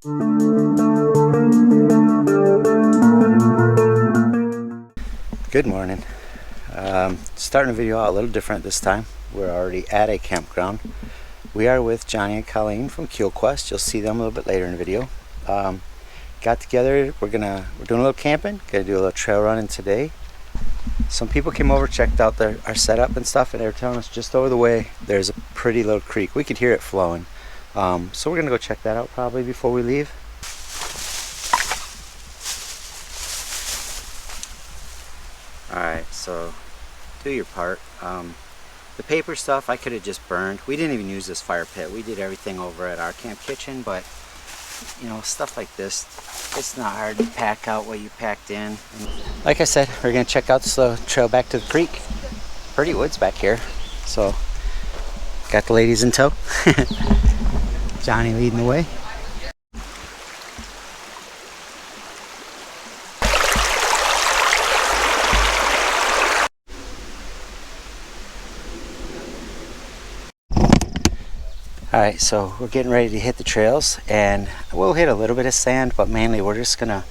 Good morning. Starting the video out a little different this time. We're already at a campground. We are with Johnny and Colleen from Kuehl Kuest. You'll see them a little bit later in the video. Got together. We're doing a little camping. Gonna do a little trail running today. Some people came over, checked out our setup and stuff, and they were telling us just over the way there's a pretty little creek. We could hear it flowing. So we're gonna go check that out probably before we leave. Alright, so do your part. The paper stuff I could have just burned. We didn't even use this fire pit. We did everything over at our camp kitchen, but you know, stuff like this, it's not hard to pack out what you packed in. And like I said, we're gonna check out the trail back to the creek. Pretty woods back here. So got the ladies in tow. Johnny leading the way. Alright, so we're getting ready to hit the trails, and we'll hit a little bit of sand, but mainly we're just gonna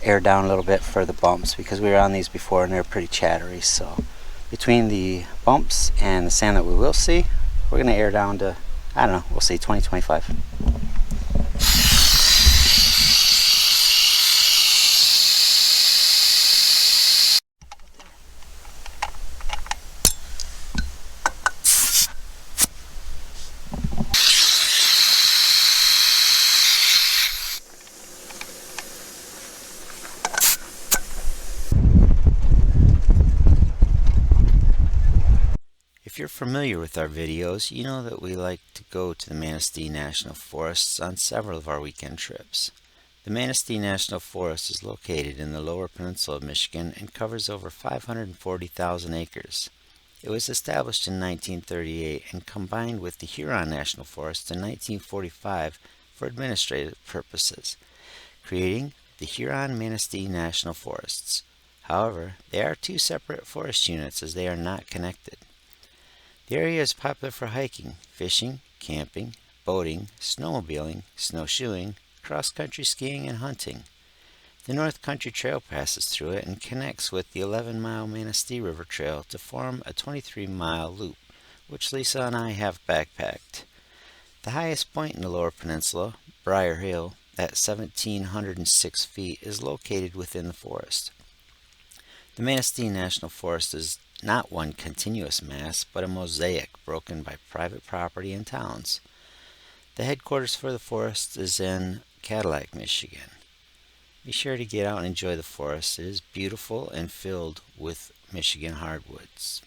air down a little bit for the bumps because we were on these before and they're pretty chattery. So between the bumps and the sand that we will see, we're gonna air down to, I don't know, we'll see 20-25. If you're familiar with our videos, you know that we like to go to the Manistee National Forests on several of our weekend trips. The Manistee National Forest is located in the lower peninsula of Michigan and covers over 540,000 acres. It was established in 1938 and combined with the Huron National Forest in 1945 for administrative purposes, creating the Huron-Manistee National Forests. However, they are two separate forest units as they are not connected. The area is popular for hiking, fishing, camping, boating, snowmobiling, snowshoeing, cross-country skiing, and hunting. The North Country Trail passes through it and connects with the 11-mile Manistee River Trail to form a 23-mile loop, which Lisa and I have backpacked. The highest point in the lower peninsula, Briar Hill, at 1,706 feet, is located within the forest. The Manistee National Forest is not one continuous mass, but a mosaic broken by private property and towns. The headquarters for the forest is in Cadillac, Michigan. Be sure to get out and enjoy the forest. It is beautiful and filled with Michigan hardwoods.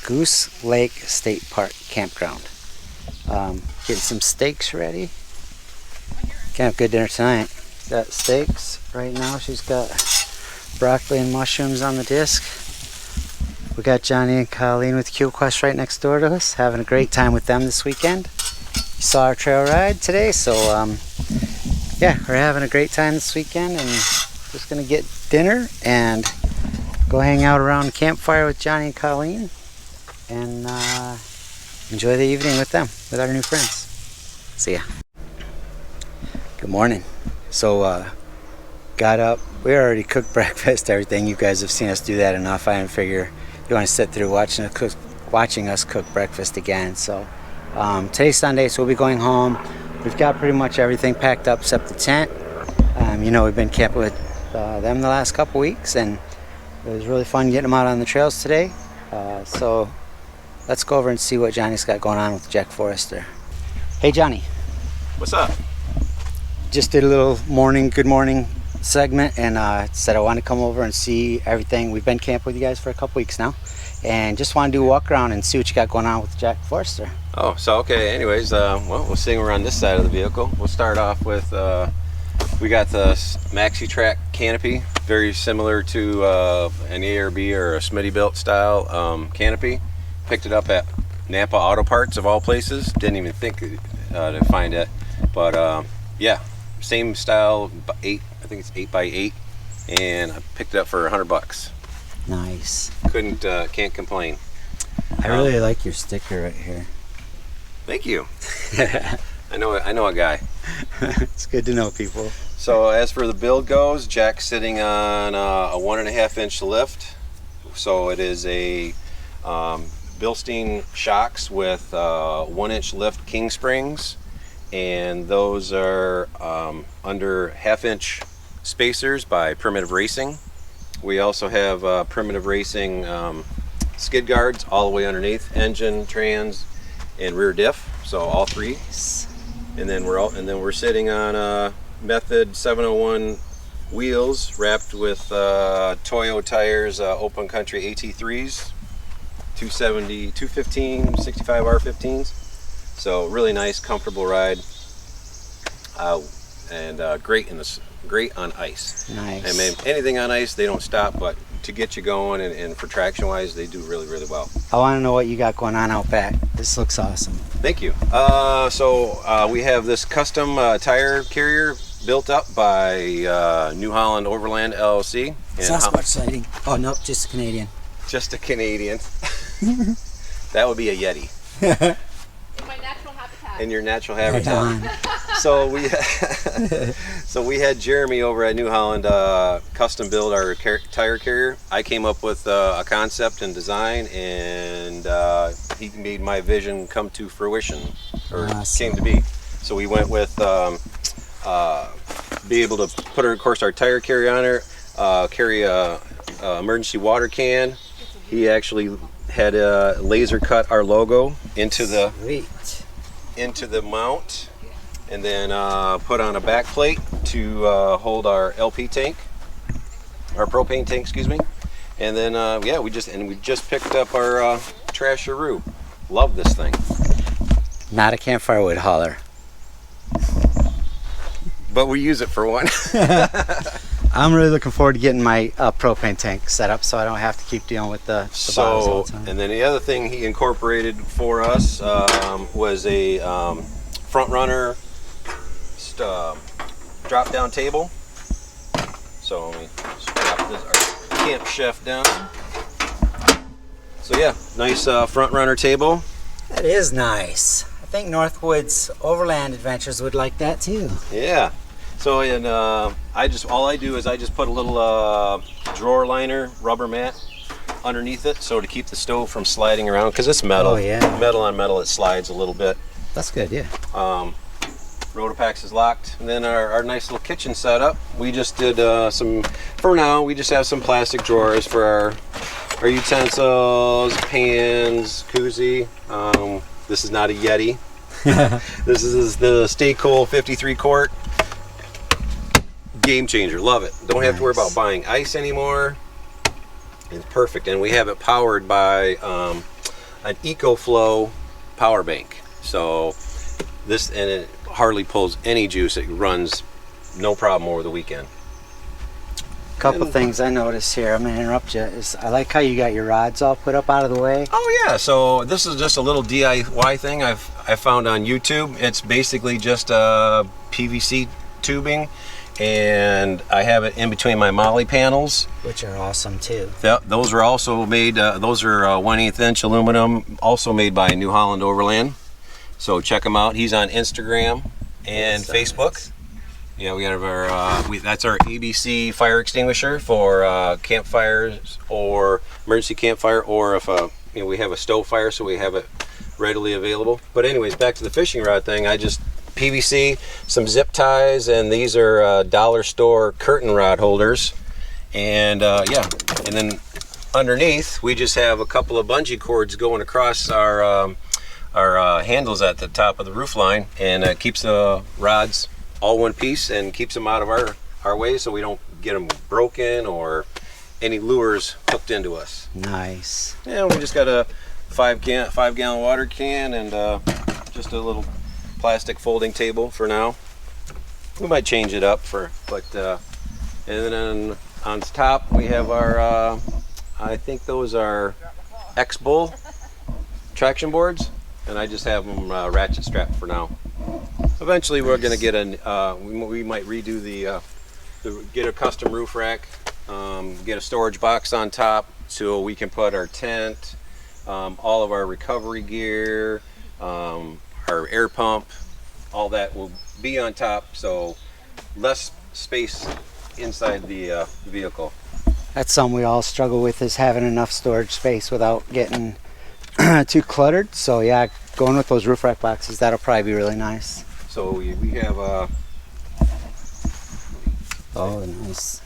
Goose Lake State Park Campground. Getting some steaks ready. Gonna have good dinner tonight. Got steaks right now. She's got broccoli and mushrooms on the disc. We got Johnny and Colleen with Kuehl Kuest right next door to us, having a great time with them this weekend. You saw our trail ride today, so yeah, we're having a great time this weekend, and just gonna get dinner and go hang out around the campfire with Johnny and Colleen and enjoy the evening with them, with our new friends. See ya. Good morning. So got up. We already cooked breakfast, everything. You guys have seen us do that enough. I didn't figure you want to sit through watching us cook breakfast again. So today's Sunday, so we'll be going home. We've got pretty much everything packed up except the tent. You know, we've been camping with them the last couple weeks, and it was really fun getting them out on the trails today. So let's go over and see what Johnny's got going on with Jack Forrester. Hey Johnny. What's up? Just did a little good morning segment, and said I wanted to come over and see everything. We've been camping with you guys for a couple weeks now, and just want to do a walk around and see what you got going on with Jack Forrester. Oh, so okay, anyways, well, we'll see, we're on this side of the vehicle. We'll start off with, we got the Maxi Track canopy, very similar to an ARB or a Smitty-built style canopy. Picked it up at Napa Auto Parts of all places. Didn't even think to find it, but yeah, same style, I think it's 8x8, and I picked it up for $100. Nice. Can't complain. I really like your sticker right here. Thank you. I know a guy. It's good to know people. So as for the build goes, Jack's sitting on a 1.5-inch lift. So it is a Bilstein shocks with 1-inch lift king springs, and those are under 1/2-inch spacers by Primitive Racing. We also have Primitive Racing skid guards all the way underneath, engine, trans, and rear diff. So all three. And then we're sitting on Method 701 wheels wrapped with Toyo tires, Open Country AT3s, 270, 215, 65 R15s. So really nice, comfortable ride, and great on ice. Nice. I mean, anything on ice, they don't stop, but to get you going and for traction wise, they do really, really well. I want to know what you got going on out back. This looks awesome. Thank you. So we have this custom tire carrier built up by New Holland Overland LLC. Sasquatch sighting. Oh, nope, just a Canadian. Just a Canadian. That would be a Yeti. In my natural habitat. In your natural habitat. So we had Jeremy over at New Holland custom build our tire carrier. I came up with a concept and design, and he made my vision come to fruition, or came to be. So we went with be able to put, of course, our tire carrier on her, carry a emergency water can. He actually had laser cut our logo into the mount, and then put on a back plate to hold our LP tank, our propane tank, excuse me. And then yeah, we just picked up our Trasheroo. Love this thing. Not a campfire wood hauler, but we use it for one. I'm really looking forward to getting my propane tank set up so I don't have to keep dealing with the bottles all the time. And then the other thing he incorporated for us was a front runner drop down table. So we strap our camp chef down. So yeah, nice front runner table. That is nice. I think Northwood's Overland Adventures would like that too. Yeah. So and all I do is I just put a little drawer liner rubber mat underneath it, so to keep the stove from sliding around, because it's metal. Oh yeah. Metal on metal, it slides a little bit. That's good, yeah. Rotopax is locked. And then our nice little kitchen setup. We just did for now, we just have some plastic drawers for our utensils, pans, koozie. This is not a Yeti. This is the Stay Cool 53 quart. Game changer, love it. Don't have to worry about buying ice anymore. It's perfect, and we have it powered by an EcoFlow power bank. So this, and it hardly pulls any juice. It runs no problem over the weekend. Couple things I noticed here, I'm gonna interrupt you, is I like how you got your rods all put up out of the way. Oh yeah, so this is just a little DIY thing I found on YouTube. It's basically just PVC tubing, and I have it in between my molly panels, Which are awesome too. those are also made, those are 1/8 inch aluminum, also made by New Holland Overland. So check him out. He's on Instagram and Facebook. Yeah, we got our that's our ABC fire extinguisher for campfires or emergency campfire, or if we have a stove fire, so we have it readily available. But anyways, back to the fishing rod thing. I just PVC, some zip ties, and these are dollar store curtain rod holders. And yeah, and then underneath we just have a couple of bungee cords going across our handles at the top of the roof line, and it keeps the rods all one piece and keeps them out of our way, so we don't get them broken or any lures hooked into us. Nice. Yeah, we just got a 5-gallon water can and just a little plastic folding table for now. We might change it up but and then on top we have our I think those are X-Bull traction boards, and I just have them ratchet strapped for now. Eventually we're going to get we might redo get a custom roof rack, get a storage box on top so we can put our tent, all of our recovery gear, our air pump, all that will be on top, so less space inside the vehicle. That's something we all struggle with, is having enough storage space without getting too cluttered. So yeah, going with those roof rack boxes, that'll probably be really nice. So we have oh, nice.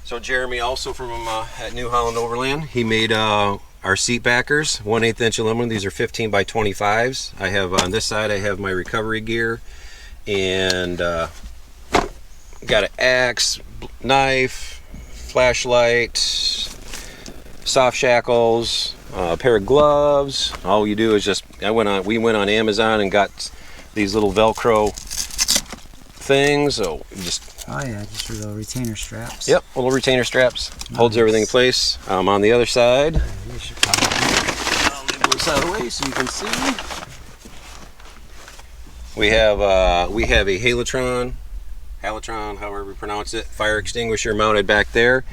So Jeremy, also from at New Holland Overland, he made our seat backers, 1/8 inch aluminum. These are 15 by 25s. I have on this side, I have my recovery gear, and got an axe, knife, flashlight, soft shackles, a pair of gloves. All you do is just, we went on Amazon and got these little Velcro things. So just, Oh yeah, just your little retainer straps. yep, little retainer straps. Holds everything in place. On the other side, You should probably. I'll leave this out of the way so you can see. We have a Halotron, however you pronounce it, fire extinguisher mounted back there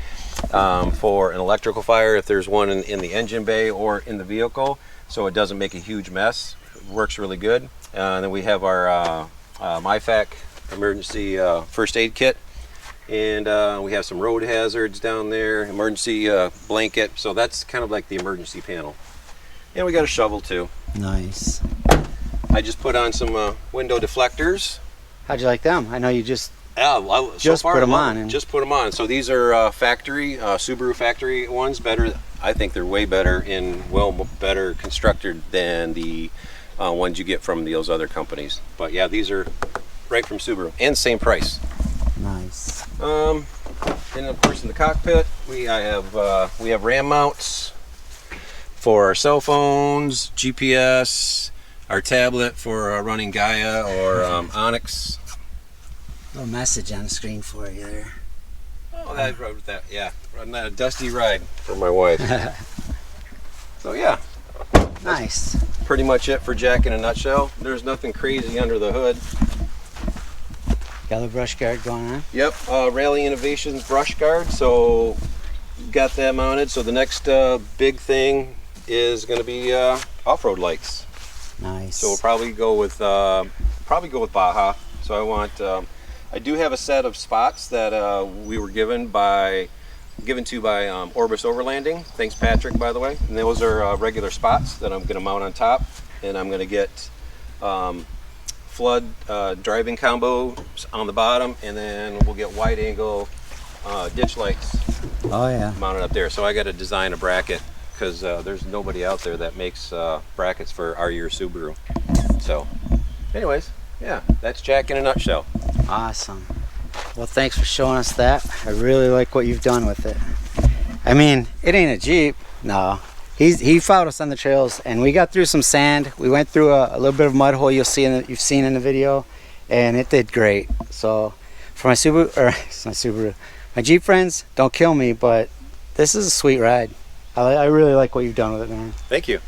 for an electrical fire if there's one in the engine bay or in the vehicle, so it doesn't make a huge mess. It works really good. And then we have our MyFac emergency first aid kit, and we have some road hazards down there, emergency blanket, so that's kind of like the emergency panel. And we got a shovel too. Nice. I just put on some window deflectors. How'd you like them? I know you just Just put them on. Just put them on. So these are factory, Subaru factory ones. Better, I think they're way better and better constructed than the ones you get from those other companies. But yeah, these are right from Subaru and same price. Nice. And of course in the cockpit we have RAM mounts for our cell phones, GPS, our tablet for running Gaia or Onyx. Little message on the screen for you there. Oh, I rode that. Yeah, riding that a dusty ride for my wife. So yeah, Nice. pretty much it for Jack in a nutshell. There's nothing crazy under the hood. Got the brush guard going on. Yep, Rally Innovations brush guard. So got that mounted. So the next big thing is going to be off-road lights. Nice. So we'll probably go with Baja. So I do have a set of spots that we were given to by Orbis Overlanding. Thanks, Patrick, by the way. And those are regular spots that I'm going to mount on top, and I'm going to get flood driving combo on the bottom, and then we'll get wide angle ditch lights Oh yeah. mounted up there. So I got to design a bracket because there's nobody out there that makes brackets for our year Subaru. So anyways, yeah, that's Jack in a nutshell. Awesome. Well, thanks for showing us that. I really like what you've done with it. I mean, it ain't a Jeep. No. He followed us on the trails, and we got through some sand. We went through a little bit of mud hole you've seen in the video, and it did great. So for my Subaru, or it's my Subaru, my Jeep friends, don't kill me, but this is a sweet ride. I really like what you've done with it, man. Thank you.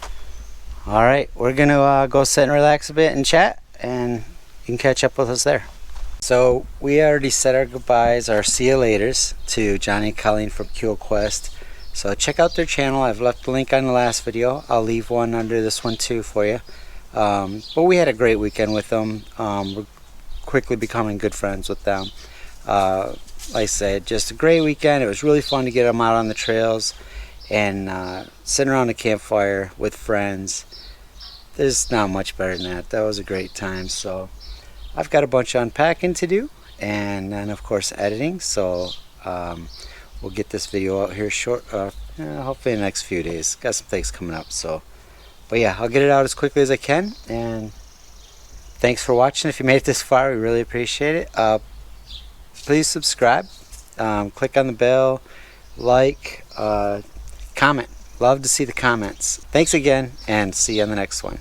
All right, we're gonna go sit and relax a bit and chat, and you can catch up with us there. So we already said our goodbyes, our see you laters to Johnny and Colleen from Kuehl Kuest. So check out their channel. I've left the link on the last video. I'll leave one under this one too for you. But we had a great weekend with them. We're quickly becoming good friends with them. Like I said, just a great weekend. It was really fun to get them out on the trails and sitting around a campfire with friends. There's not much better than that. That was a great time. So I've got a bunch of unpacking to do, and then of course editing. So we'll get this video out here short, hopefully in the next few days. Got some things coming up. So, but yeah, I'll get it out as quickly as I can. And thanks for watching. If you made it this far, we really appreciate it. Please subscribe, click on the bell, like, comment. Love to see the comments. Thanks again, and see you on the next one.